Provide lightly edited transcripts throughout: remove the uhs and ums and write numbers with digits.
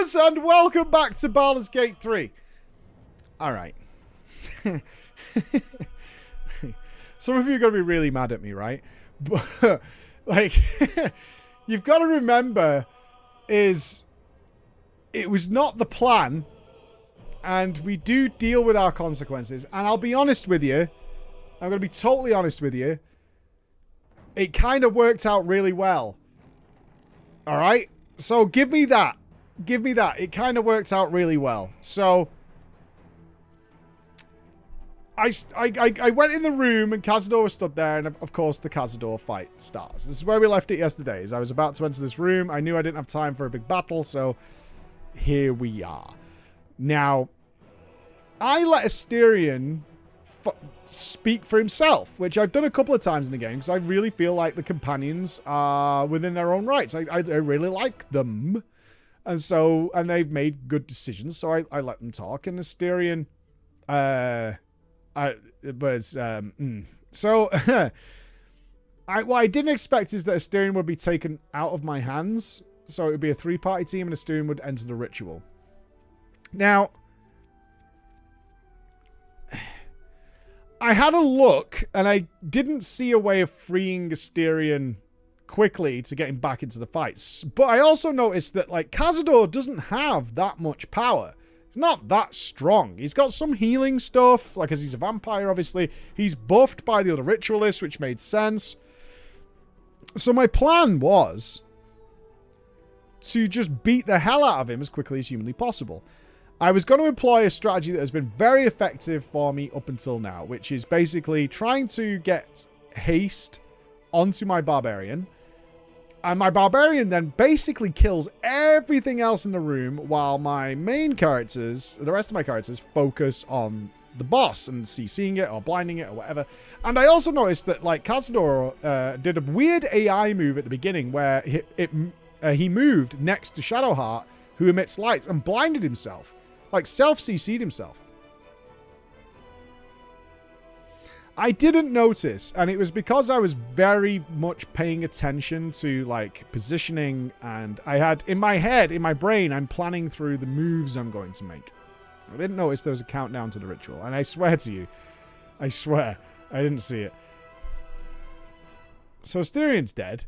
Greetings and welcome back to Baldur's Gate 3. Alright. Some of you are going to be really mad at me, right? But, like, you've got to remember is it was not the plan, and we do deal with our consequences. And I'll be honest with you. I'm going to be totally honest with you. It kind of worked out really well. Alright? So give me that. Give me that. It kind of worked out really well. So I went in the room and Cazador was stood there, and of course the Cazador fight starts. This is where we left it yesterday. As I was about to enter this room, I knew I didn't have time for a big battle, so here we are. Now, I let Astarion speak for himself, which I've done a couple of times in the game because I really feel like the companions are within their own rights. I really like them. And so, and they've made good decisions, so I let them talk. And Astarion, so, what I didn't expect is that Astarion would be taken out of my hands. So it would be a 3-party team and Astarion would enter the ritual. Now, I had a look and I didn't see a way of freeing Astarion quickly to get him back into the fights. But I also noticed that, like, Cazador doesn't have that much power. He's not that strong. He's got some healing stuff, like, as he's a vampire, obviously. He's buffed by the other ritualists, which made sense. So my plan was to just beat the hell out of him as quickly as humanly possible. I was going to employ a strategy that has been very effective for me up until now, which is basically trying to get haste onto my barbarian. And my barbarian then basically kills everything else in the room while my main characters, the rest of my characters, focus on the boss and CCing it or blinding it or whatever. And I also noticed that, like, Cazador did a weird AI move at the beginning where he moved next to Shadowheart, who emits lights, and blinded himself. Like, self-CC'd himself. I didn't notice, and it was because I was very much paying attention to, like, positioning, and I had, in my head, in my brain, I'm planning through the moves I'm going to make. I didn't notice there was a countdown to the ritual, and I swear to you, I swear, I didn't see it. So Astarion's dead.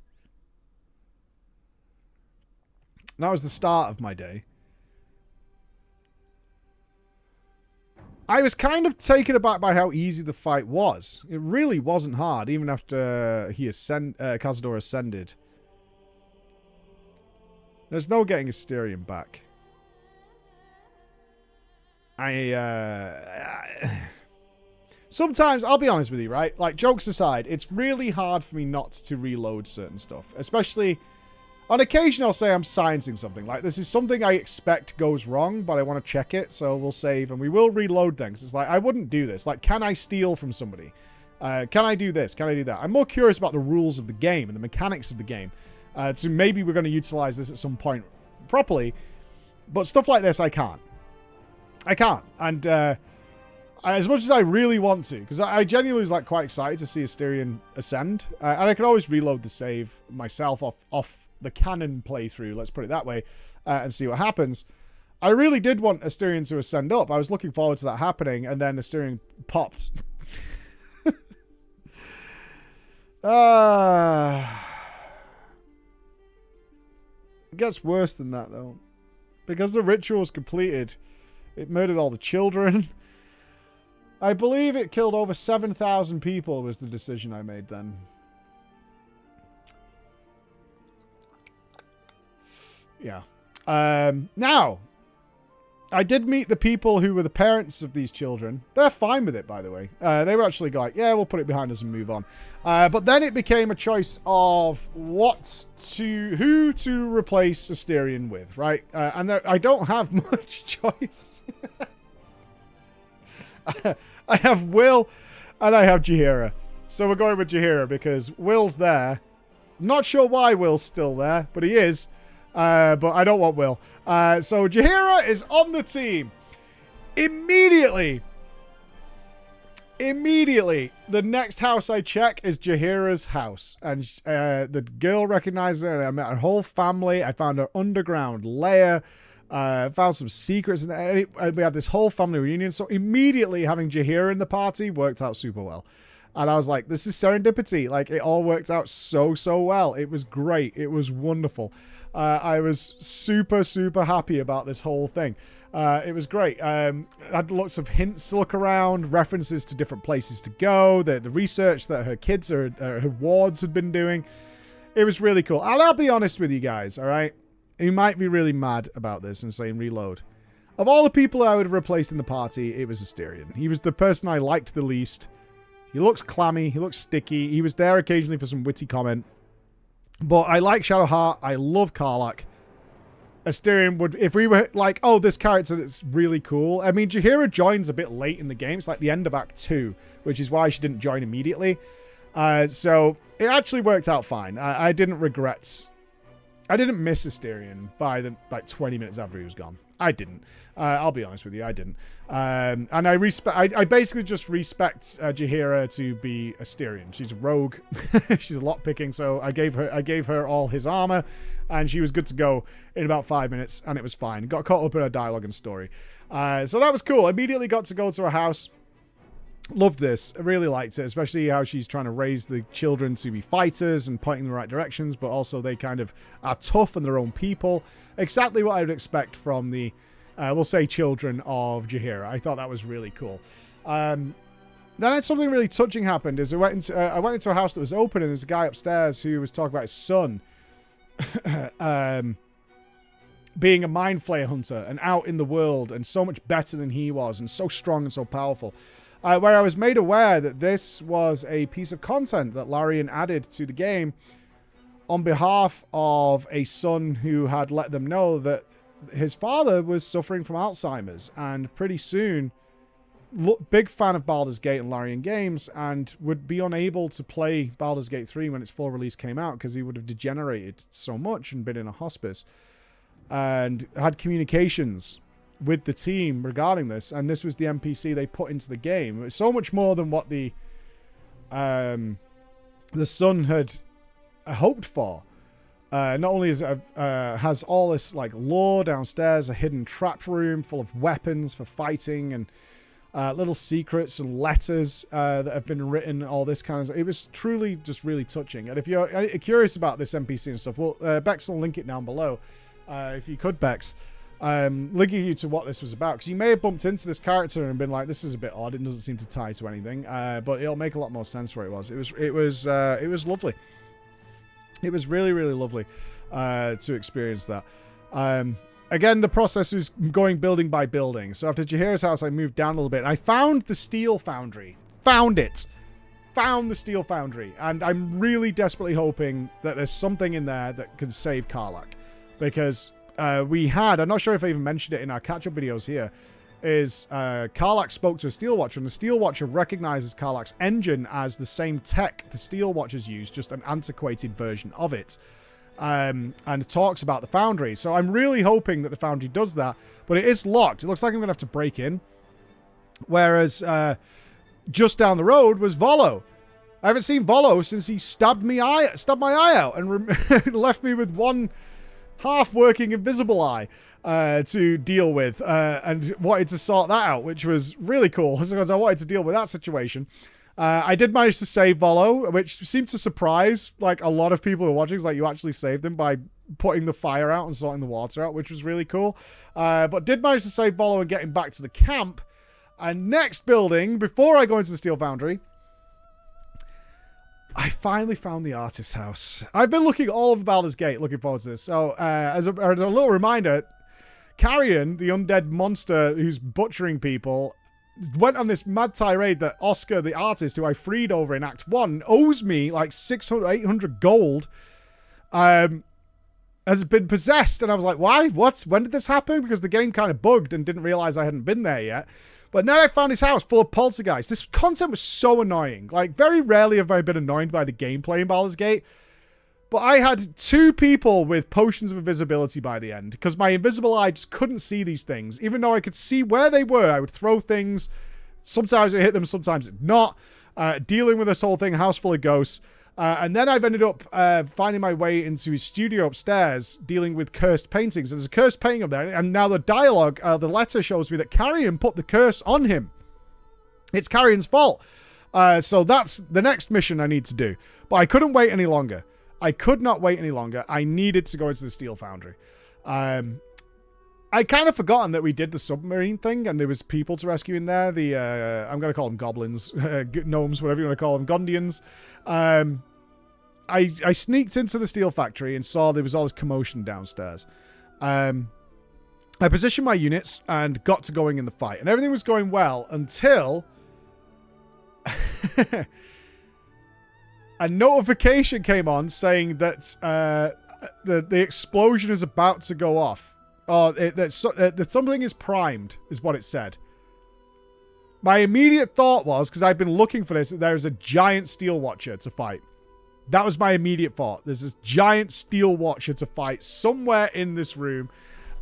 That was the start of my day. I was kind of taken aback by how easy the fight was. It really wasn't hard, even after Cazador ascended. There's no getting Astarion back. Sometimes, I'll be honest with you, right? Like, jokes aside, it's really hard for me not to reload certain stuff. Especially, on occasion, I'll say I'm sciencing something. Like, this is something I expect goes wrong, but I want to check it, so we'll save, and we will reload things. It's like, I wouldn't do this. Like, can I steal from somebody? Can I do this? Can I do that? I'm more curious about the rules of the game and the mechanics of the game. So maybe we're going to utilize this at some point properly, but stuff like this, I can't. I can't. And as much as I really want to, because I genuinely was, like, quite excited to see Astarion ascend, and I can always reload the save myself off the canon playthrough, let's put it that way, and see what happens. I really did want Astarion to ascend up. I was looking forward to that happening, and then Astarion popped. It gets worse than that, though. Because the ritual was completed, it murdered all the children. I believe it killed over 7,000 people was the decision I made then. Yeah. Now, I did meet the people who were the parents of these children. They're fine with it, by the way. They were actually like, yeah, we'll put it behind us and move on. But then it became a choice of who to replace Astarion with, right? And I don't have much choice. I have Will and I have Jaheira. So we're going with Jaheira because Will's there. Not sure why Will's still there, but he is. But I don't want Will. So Jaheira is on the team. Immediately, the next house I check is Jaheira's house. And the girl recognizes her, and I met her whole family. I found her underground lair. Found some secrets, and we had this whole family reunion. So immediately having Jaheira in the party worked out super well. And I was like, this is serendipity. Like, it all worked out so well. It was great. It was wonderful. I was super, super happy about this whole thing. It was great. I had lots of hints to look around, references to different places to go, the research that her kids or her wards had been doing. It was really cool. And I'll be honest with you guys, all right? You might be really mad about this and saying reload. Of all the people I would have replaced in the party, it was Astarion. He was the person I liked the least. He looks clammy. He looks sticky. He was there occasionally for some witty comment. But I like Shadowheart. I love Karlach. Astarion would, if we were like, oh, this character is really cool. I mean, Jaheira joins a bit late in the game. It's like the end of Act 2, which is why she didn't join immediately. So it actually worked out fine. I didn't regret. I didn't miss Astarion by the 20 minutes after he was gone. I didn't. I'll be honest with you, I didn't. And I basically just respect Jaheira to be Astarion. She's a rogue. She's a lot picking, so I gave her all his armor, and she was good to go in about 5 minutes, and it was fine. Got caught up in her dialogue and story. So that was cool. Immediately got to go to her house. Loved this. I really liked it, especially how she's trying to raise the children to be fighters and pointing in the right directions, but also they kind of are tough and their own people. Exactly what I would expect from the, we'll say, children of Jaheira. I thought that was really cool. Then something really touching happened. Is I went into a house that was open, and there's a guy upstairs who was talking about his son being a mind flayer hunter and out in the world and so much better than he was and so strong and so powerful. Where I was made aware that this was a piece of content that Larian added to the game on behalf of a son who had let them know that his father was suffering from Alzheimer's, and pretty soon, big fan of Baldur's Gate and Larian games, and would be unable to play Baldur's Gate 3 when its full release came out because he would have degenerated so much and been in a hospice, and had communications with the team regarding this, and this was the NPC they put into the game. It was so much more than what the son had hoped for. Not only has all this like lore downstairs, a hidden trap room full of weapons for fighting, and little secrets and letters that have been written, all this kind of stuff. It was truly just really touching. And if you're curious about this NPC and stuff, well, Bex will link it down below. If you could, Bex. Linking you to what this was about, because you may have bumped into this character and been like, this is a bit odd, it doesn't seem to tie to anything, but it'll make a lot more sense where it was. It was lovely. It was really, really lovely to experience that. Again, the process was going building by building. So after Jaheira's house, I moved down a little bit, and I found the steel foundry. Found the steel foundry, and I'm really desperately hoping that there's something in there that can save Karlach, because I'm not sure if I even mentioned it in our catch-up videos here, is Karlach spoke to a Steel Watcher, and the Steel Watcher recognizes Karlach's engine as the same tech the Steel Watchers use, just an antiquated version of it, and talks about the foundry. So I'm really hoping that the foundry does that, but it is locked. It looks like I'm going to have to break in, whereas just down the road was Volo. I haven't seen Volo since he stabbed my eye out and left me with one half-working invisible eye to deal with, and wanted to sort that out, which was really cool because I wanted to deal with that situation. I did manage to save Volo, which seemed to surprise like a lot of people who are watching. It's like you actually saved him by putting the fire out and sorting the water out, which was really cool. But did manage to save Volo and get him back to the camp. And next building, before I go into the Steel Foundry, I finally found the artist's house. I've been looking all over Baldur's Gate, looking forward to this. So, as a little reminder, Carrion, the undead monster who's butchering people, went on this mad tirade that Oscar, the artist, who I freed over in Act 1, owes me like 600, 800 gold, has been possessed. And I was like, why? What? When did this happen? Because the game kind of bugged and didn't realize I hadn't been there yet. But now I found his house full of poltergeists. This content was so annoying. Like, very rarely have I been annoyed by the gameplay in Baldur's Gate. But I had 2 people with potions of invisibility by the end, because my invisible eye just couldn't see these things. Even though I could see where they were, I would throw things. Sometimes it hit them, sometimes it not. Dealing with this whole thing, house full of ghosts. And then I've ended up finding my way into his studio upstairs, dealing with cursed paintings. There's a cursed painting up there, and now the dialogue, the letter shows me that Carrion put the curse on him. It's Carrion's fault. So that's the next mission I need to do. But I couldn't wait any longer. I could not wait any longer. I needed to go into the steel foundry. I kind of forgotten that we did the submarine thing and there was people to rescue in there. The I'm going to call them goblins, gnomes, whatever you want to call them, Gondians. I sneaked into the steel factory and saw there was all this commotion downstairs. I positioned my units and got to going in the fight. And everything was going well until a notification came on saying that the explosion is about to go off. That something is primed, is what it said. My immediate thought was, because I've been looking for this, that there is a giant steel watcher to fight. That was my immediate thought. There's this giant steel watcher to fight somewhere in this room,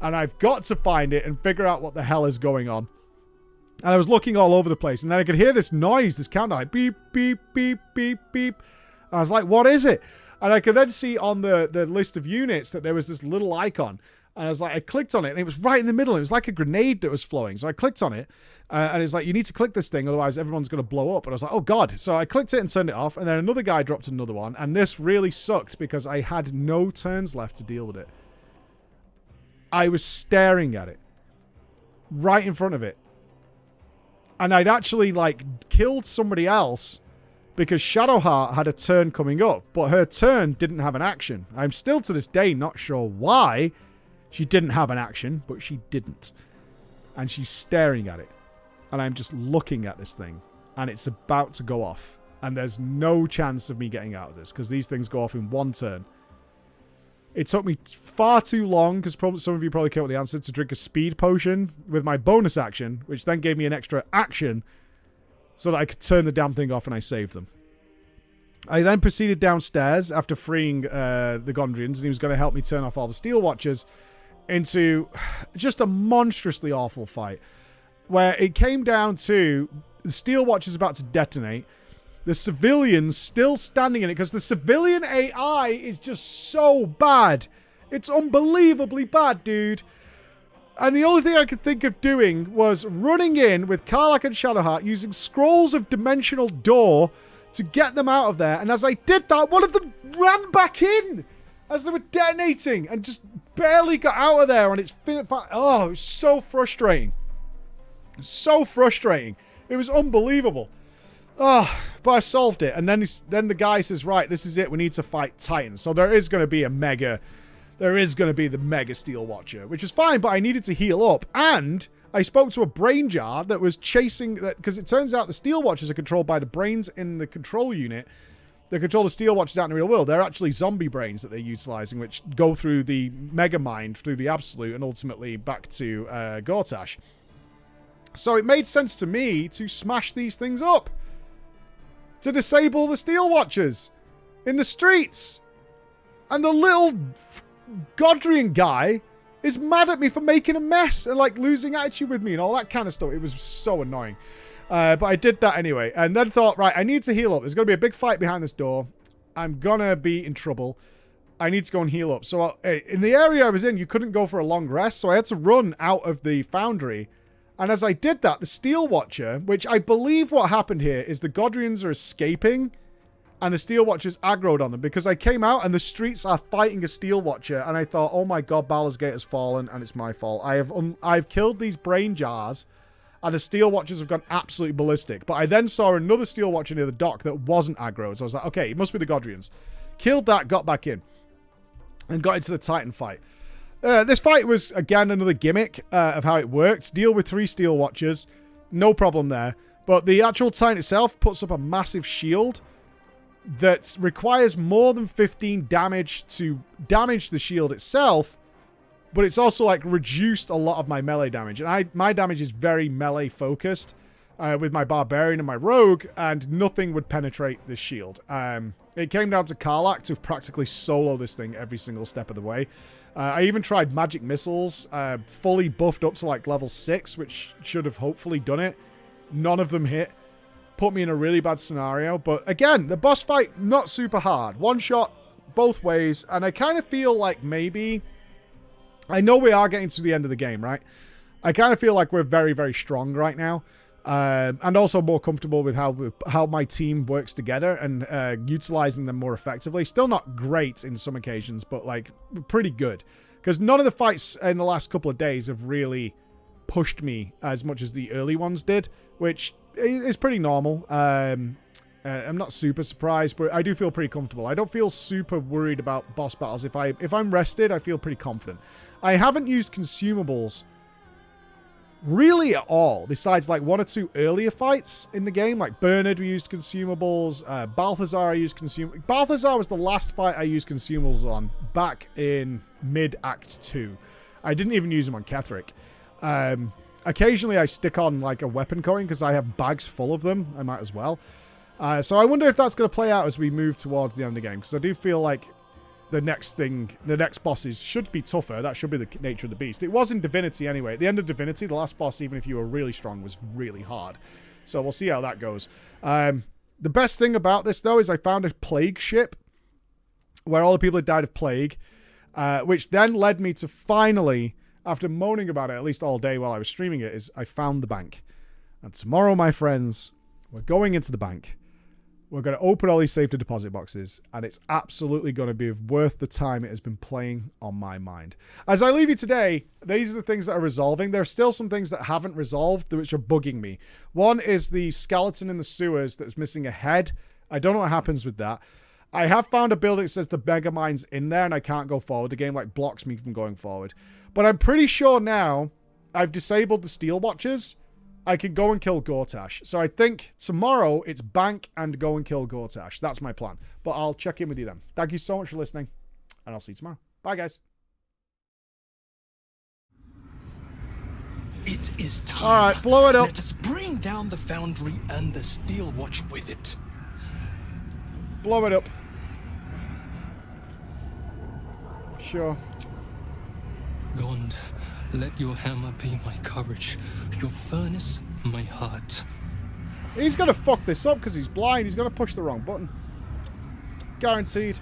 and I've got to find it and figure out what the hell is going on. And I was looking all over the place, and then I could hear this noise, this countdown, like beep, beep, beep, beep, beep. And I was like, what is it? And I could then see on the list of units that there was this little icon. And I was like, I clicked on it, and it was right in the middle. It was like a grenade that was flowing. So I clicked on it, and it's like, you need to click this thing, otherwise everyone's going to blow up. And I was like, oh, God. So I clicked it and turned it off, and then another guy dropped another one. And this really sucked because I had no turns left to deal with it. I was staring at it right in front of it. And I'd actually, like, killed somebody else because Shadowheart had a turn coming up, but her turn didn't have an action. I'm still to this day not sure why she didn't have an action, but she didn't. And she's staring at it. And I'm just looking at this thing. And it's about to go off. And there's no chance of me getting out of this, because these things go off in one turn. It took me far too long, because some of you probably came up with the answer, to drink a speed potion with my bonus action, which then gave me an extra action so that I could turn the damn thing off, and I saved them. I then proceeded downstairs after freeing the Gondrians, and he was going to help me turn off all the Steel Watchers, into just a monstrously awful fight, where it came down to the Steel Watchers about to detonate, the civilians still standing in it, because the civilian AI is just so bad. It's unbelievably bad, dude. And the only thing I could think of doing was running in with Karlach and Shadowheart, using scrolls of Dimensional Door to get them out of there. And as I did that, one of them ran back in as they were detonating and just barely got out of there. And it's been, oh, it was so frustrating. So frustrating. It was unbelievable. Oh, but I solved it. And then the guy says, right, this is it. We need to fight Titans. So there is going to be a mega... There is going to be the Mega Steel Watcher, which is fine, but I needed to heal up. And I spoke to a brain jar that was chasing... Because it turns out the Steel Watchers are controlled by the brains in the control unit that control the Steel Watchers out in the real world. They're actually zombie brains that they're utilizing, which go through the Mega Mind, through the Absolute, and ultimately back to Gortash. So it made sense to me to smash these things up. To disable the Steel Watchers in the streets. And the little Godrian guy is mad at me for making a mess and like losing attitude with me and all that kind of stuff. It was so annoying. But I did that anyway. And then thought, right, I need to heal up. There's going to be a big fight behind this door. I'm going to be in trouble. I need to go and heal up. So in the area I was in, you couldn't go for a long rest. So I had to run out of the foundry. And as I did that, the Steel Watcher, which I believe what happened here is the Godrians are escaping and the Steel Watchers aggroed on them, because I came out and the streets are fighting a Steel Watcher, and I thought, oh my god, Baldur's Gate has fallen, and it's my fault. I've killed these brain jars, and the Steel Watchers have gone absolutely ballistic. But I then saw another Steel Watcher near the dock that wasn't aggroed, so I was like, okay, it must be the Godrians. Killed that, got back in, and got into the Titan fight. This fight was, again, another gimmick of how it works. Deal with 3 Steel Watchers, no problem there. But the actual Titan itself puts up a massive shield that requires more than 15 damage to damage the shield itself, but it's also like reduced a lot of my melee damage. And my damage is very melee focused with my Barbarian and my Rogue, and nothing would penetrate this shield. It came down to Karlach to practically solo this thing every single step of the way. I even tried magic missiles, fully buffed up to like level 6, which should have hopefully done it. None of them hit. put me in a really bad scenario. But again, the boss fight, not super hard. One shot both ways. And I kind of feel like maybe... I know we are getting to the end of the game, right? I kind of feel like we're very, very strong right now. And also more comfortable with how my team works together and utilizing them more effectively. Still not great in some occasions, but like pretty good. Because none of the fights in the last couple of days have really pushed me as much as the early ones did, which is pretty normal. I'm not super surprised, but I do feel pretty comfortable. I don't feel super worried about boss battles. If I'm rested, I feel pretty confident. I haven't used consumables really at all, besides like 1 or 2 earlier fights in the game. Like Bernard, we used consumables. Balthazar, I used consumables. Balthazar was the last fight I used consumables on back in mid-Act 2. I didn't even use them on Ketheric. Occasionally, I stick on like a weapon coin because I have bags full of them. I might as well. So I wonder if that's going to play out as we move towards the end of the game, because I do feel like the next bosses should be tougher. That should be the nature of the beast. It was in Divinity anyway. At the end of Divinity, the last boss, even if you were really strong, was really hard. So we'll see how that goes. The best thing about this, though, is I found a plague ship where all the people had died of plague, which then led me to finally, after moaning about it at least all day while I was streaming it, is I found the bank. And tomorrow, my friends, we're going into the bank. We're going to open all these safe to deposit boxes, and it's absolutely going to be worth the time it has been playing on my mind. As I leave you today, these are the things that are resolving. There are still some things that haven't resolved, which are bugging me. One is the skeleton in the sewers that's missing a head. I don't know what happens with that. I have found a building that says the mega mine's in there, and I can't go forward. The game like blocks me from going forward. But I'm pretty sure now I've disabled the steel watchers. I can go and kill Gortash. So I think tomorrow it's bank and go and kill Gortash. That's my plan. But I'll check in with you then. Thank you so much for listening, and I'll see you tomorrow. Bye, guys. It is time. All right, blow it up. Let us bring down the foundry and the steel watch with it. Blow it up. Sure. Gond, let your hammer be my courage, your furnace my heart. He's going to fuck this up because he's blind. He's going to push the wrong button. Guaranteed.